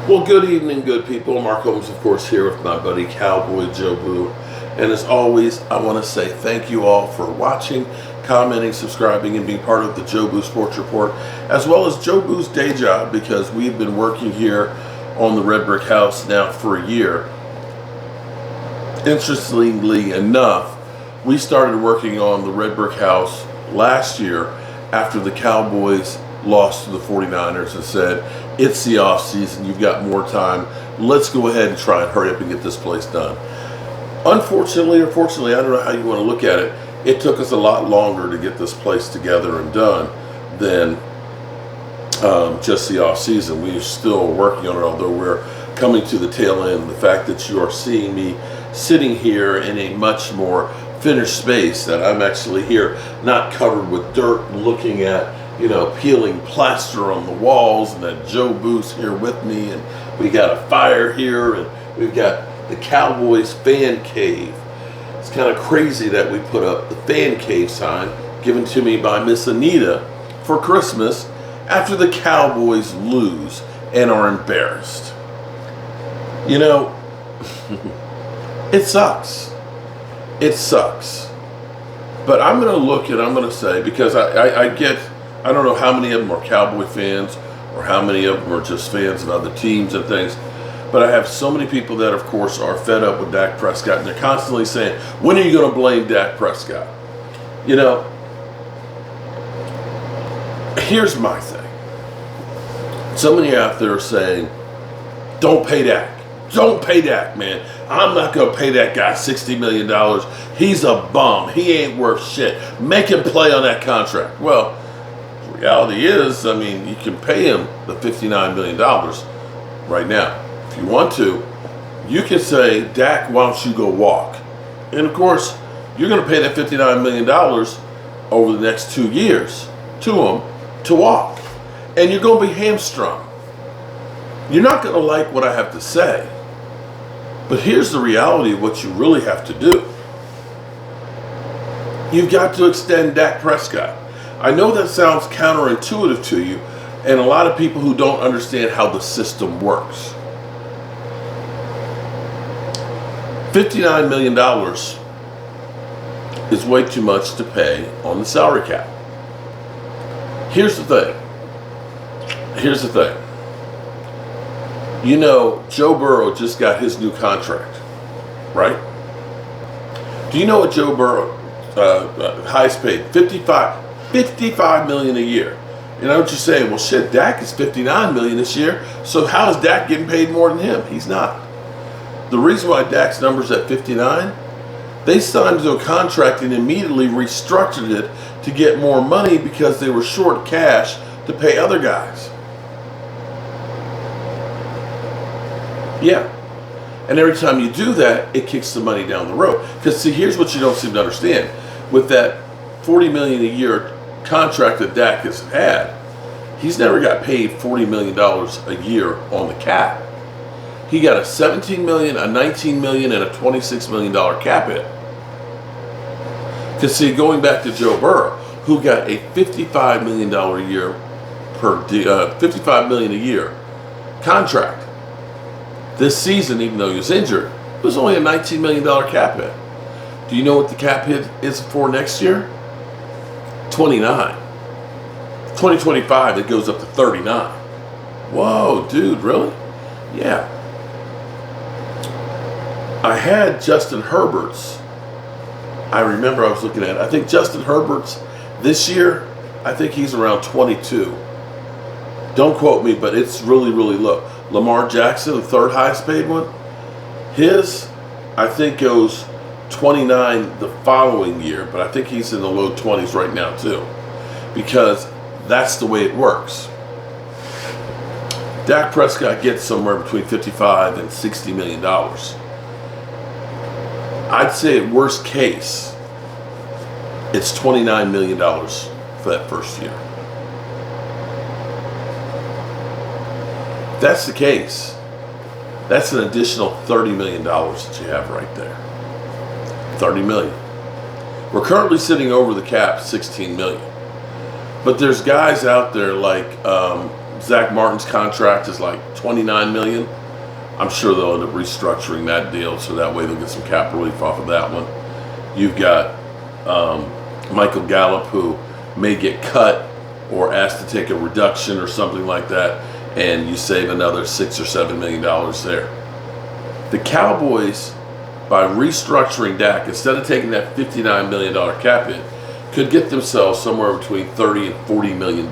Well, good evening, good people. Mark Holmes, of course, here with my buddy Cowboy Joe Boo. And as always, I want to say thank you all for watching, commenting, subscribing, and being part of the Joe Boo Sports Report, as well as Joe Boo's day job, because we've been working here on the Red Brick House now for a year. Interestingly enough, we started working on the Red Brick House last year after the Cowboys lost to the 49ers and said, it's the off season, you've got more time, let's go ahead and try and hurry up and get this place done. Unfortunately or fortunately, I don't know how you want to look at it, it took us a lot longer to get this place together and done than just the off season. We're still working on it, although we're coming to the tail end. The fact that you are seeing me sitting here in a much more finished space, that I'm actually here not covered with dirt, looking at, peeling plaster on the walls, and that Joe Boo's here with me, and we got a fire here, and we've got the Cowboys fan cave. It's kind of crazy that we put up the fan cave sign given to me by Miss Anita for Christmas after the Cowboys lose and are embarrassed. It sucks. It sucks. But I'm going to look and I'm going to say, because I don't know how many of them are Cowboy fans or how many of them are just fans of other teams and things, but I have so many people that, of course, are fed up with Dak Prescott, and they're constantly saying, when are you going to blame Dak Prescott? Here's my thing. So many out there are saying, don't pay Dak. Don't pay Dak, man. I'm not going to pay that guy $60 million. He's a bum. He ain't worth shit. Make him play on that contract. Well, the reality is, you can pay him the $59 million right now. If you want to, you can say, Dak, why don't you go walk? And of course, you're going to pay that $59 million over the next 2 years to him to walk. And you're going to be hamstrung. You're not going to like what I have to say. But here's the reality of what you really have to do. You've got to extend Dak Prescott. I know that sounds counterintuitive to you, and a lot of people who don't understand how the system works. $59 million is way too much to pay on the salary cap. Here's the thing. Joe Burrow just got his new contract, right? Do you know what Joe Burrow, highest paid? $55 million a year. You know what you're saying? Well, shit, Dak is $59 million this year, so how is Dak getting paid more than him? He's not. The reason why Dak's number's at 59, they signed to a contract and immediately restructured it to get more money because they were short cash to pay other guys. Yeah. And every time you do that, it kicks the money down the road. Because see, here's what you don't seem to understand. With that $40 million a year contract that Dak has had, he's never got paid $40 million a year on the cap. He got a $17 million, a $19 million, and a $26 million cap hit. Because see, going back to Joe Burrow, who got a $55 million a year $55 million a year contract. This season, even though he was injured, it was only a $19 million cap hit. Do you know what the cap hit is for next year? 29. 2025, it goes up to 39. Whoa, dude, really? Yeah. I had Justin Herbert's. I remember I was looking at it. I think Justin Herbert's this year, I think he's around 22. Don't quote me, but it's really, really low. Lamar Jackson, the third highest paid one, his, I think, goes 29 the following year, but I think he's in the low 20s right now too, because that's the way it works. Dak Prescott gets somewhere between $55 and $60 million. I'd say at worst case, it's $29 million for that first year. If that's the case, that's an additional $30 million that you have right there. $30 million. We're currently sitting over the cap, $16 million. But there's guys out there like Zach Martin's contract is like $29 million. I'm sure they'll end up restructuring that deal so that way they'll get some cap relief off of that one. You've got Michael Gallup, who may get cut or asked to take a reduction or something like that, and you save another $6 or $7 million there. The Cowboys, by restructuring Dak, instead of taking that $59 million cap hit, could get themselves somewhere between $30 and $40 million.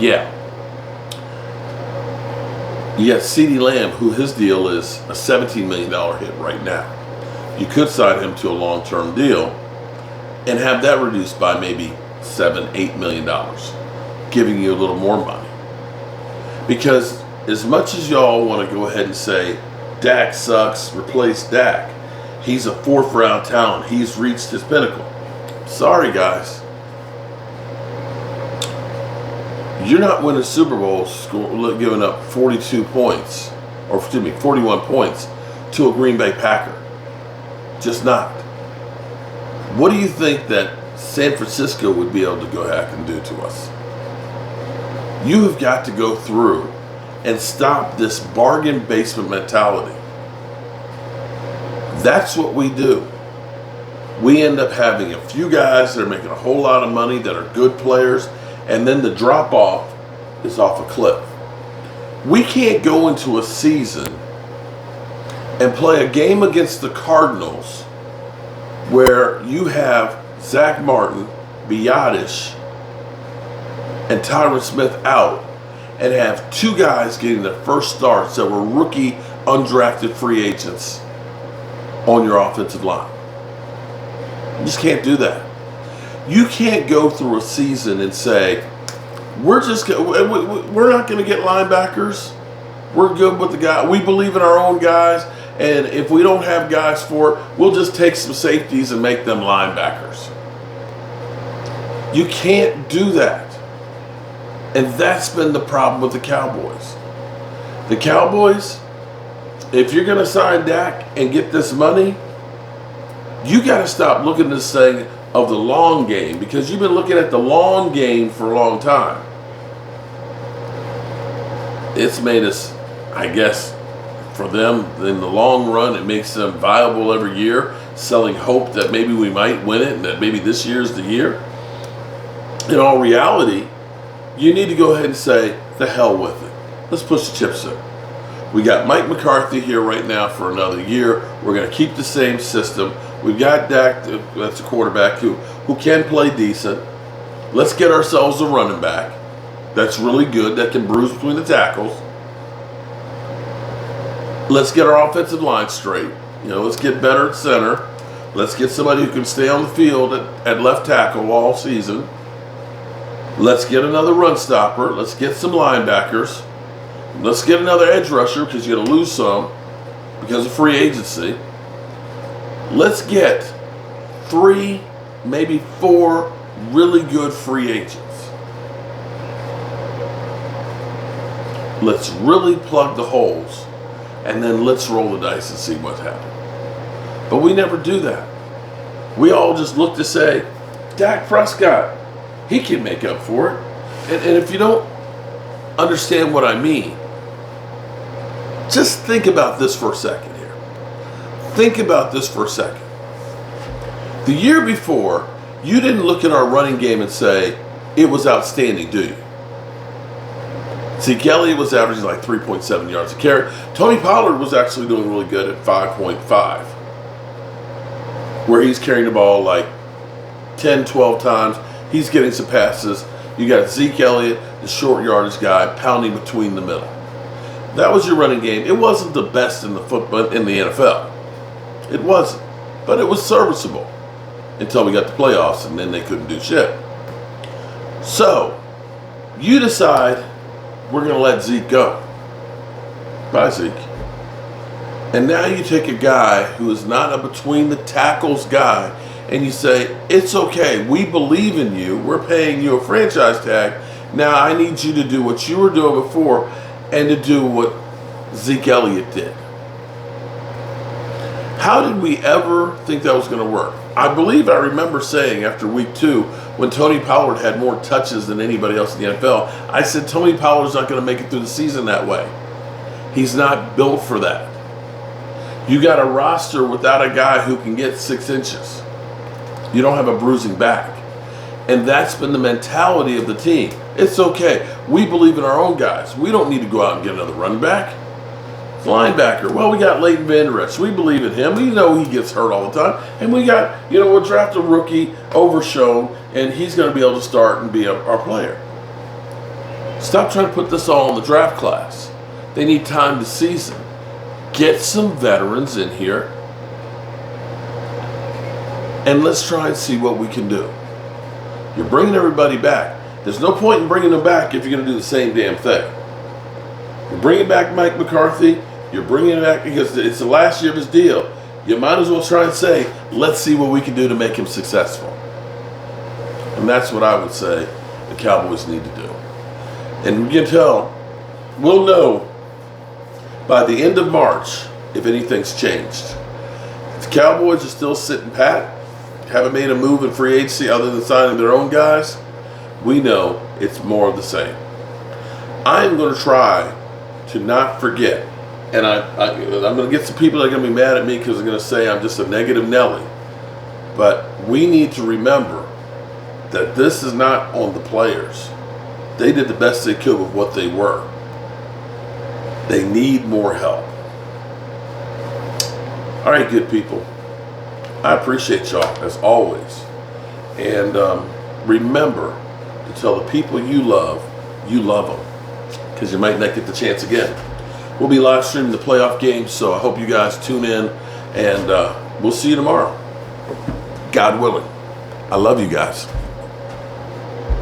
Yeah. You got CeeDee Lamb, who his deal is a $17 million hit right now. You could sign him to a long-term deal and have that reduced by maybe $7, $8 million, giving you a little more money. Because as much as y'all want to go ahead and say, Dak sucks, replace Dak, he's a 4th round talent, he's reached his pinnacle. Sorry, guys. You're not winning Super Bowls giving up 42 points, or excuse me, 41 points to a Green Bay Packer. Just not. What do you think that San Francisco would be able to go back and do to us? You have got to go through and stop this bargain basement mentality. That's what we do. We end up having a few guys that are making a whole lot of money that are good players, and then the drop off is off a cliff. We can't go into a season and play a game against the Cardinals where you have Zach Martin, Biotish, and Tyron Smith out, and have 2 guys getting their first starts that were rookie undrafted free agents on your offensive line. You just can't do that. You can't go through a season and say, we're not going to get linebackers. We're good with the guy. We believe in our own guys, and if we don't have guys for it, we'll just take some safeties and make them linebackers. You can't do that. And that's been the problem with the Cowboys. The Cowboys, if you're going to sign Dak and get this money, you got to stop looking at this thing of the long game, because you've been looking at the long game for a long time. It's made us, I guess, for them, in the long run, it makes them viable every year, selling hope that maybe we might win it and that maybe this year's the year. In all reality, you need to go ahead and say, the hell with it. Let's push the chips in. We got Mike McCarthy here right now for another year. We're going to keep the same system. We've got Dak, that's a quarterback who can play decent. Let's get ourselves a running back that's really good, that can bruise between the tackles. Let's get our offensive line straight. Let's get better at center. Let's get somebody who can stay on the field at left tackle all season. Let's get another run stopper. Let's get some linebackers. Let's get another edge rusher, because you're going to lose some because of free agency. Let's get 3, maybe 4 really good free agents. Let's really plug the holes, and then let's roll the dice and see what happens. But we never do that. We all just look to say, Dak Prescott, he can make up for it. And if you don't understand what I mean, just think about this for a second here. Think about this for a second. The year before, you didn't look at our running game and say, it was outstanding, do you? Zeke Elliott was averaging like 3.7 yards a carry. Tony Pollard was actually doing really good at 5.5, where he's carrying the ball like 10, 12 times. He's getting some passes. You got Zeke Elliott, the short yardage guy, pounding between the middle. That was your running game. It wasn't the best in the NFL. It wasn't. But it was serviceable until we got the playoffs, and then they couldn't do shit. So, you decide we're going to let Zeke go. Bye, Zeke. And now you take a guy who is not a between the tackles guy, and you say, it's okay, we believe in you, we're paying you a franchise tag, now I need you to do what you were doing before and to do what Zeke Elliott did. How did we ever think that was going to work? I believe I remember saying after week 2, when Tony Pollard had more touches than anybody else in the NFL, I said Tony Pollard's not going to make it through the season that way. He's not built for that. You got a roster without a guy who can get 6 inches. You don't have a bruising back. And that's been the mentality of the team. It's okay. We believe in our own guys. We don't need to go out and get another running back. Linebacker. Well, we got Leighton Vander Esch. We believe in him. We know he gets hurt all the time. And we got, we'll draft a rookie, Overshown, and he's going to be able to start and be our player. Stop trying to put this all in the draft class. They need time to season. Get some veterans in here, and let's try and see what we can do. You're bringing everybody back. There's no point in bringing them back if you're going to do the same damn thing. You're bringing back Mike McCarthy. You're bringing it back because it's the last year of his deal. You might as well try and say, let's see what we can do to make him successful. And that's what I would say the Cowboys need to do. And we can tell, we'll know by the end of March if anything's changed. If the Cowboys are still sitting pat, haven't made a move in free agency other than signing their own guys, we know it's more of the same. I'm going to try to not forget, and I'm going to get some people that are going to be mad at me because they're going to say I'm just a negative Nelly. But we need to remember that this is not on the players. They did the best they could with what they were. They need more help. All right, good people. I appreciate y'all, as always. And remember to tell the people you love them. Because you might not get the chance again. We'll be live streaming the playoff games, so I hope you guys tune in. And we'll see you tomorrow. God willing. I love you guys.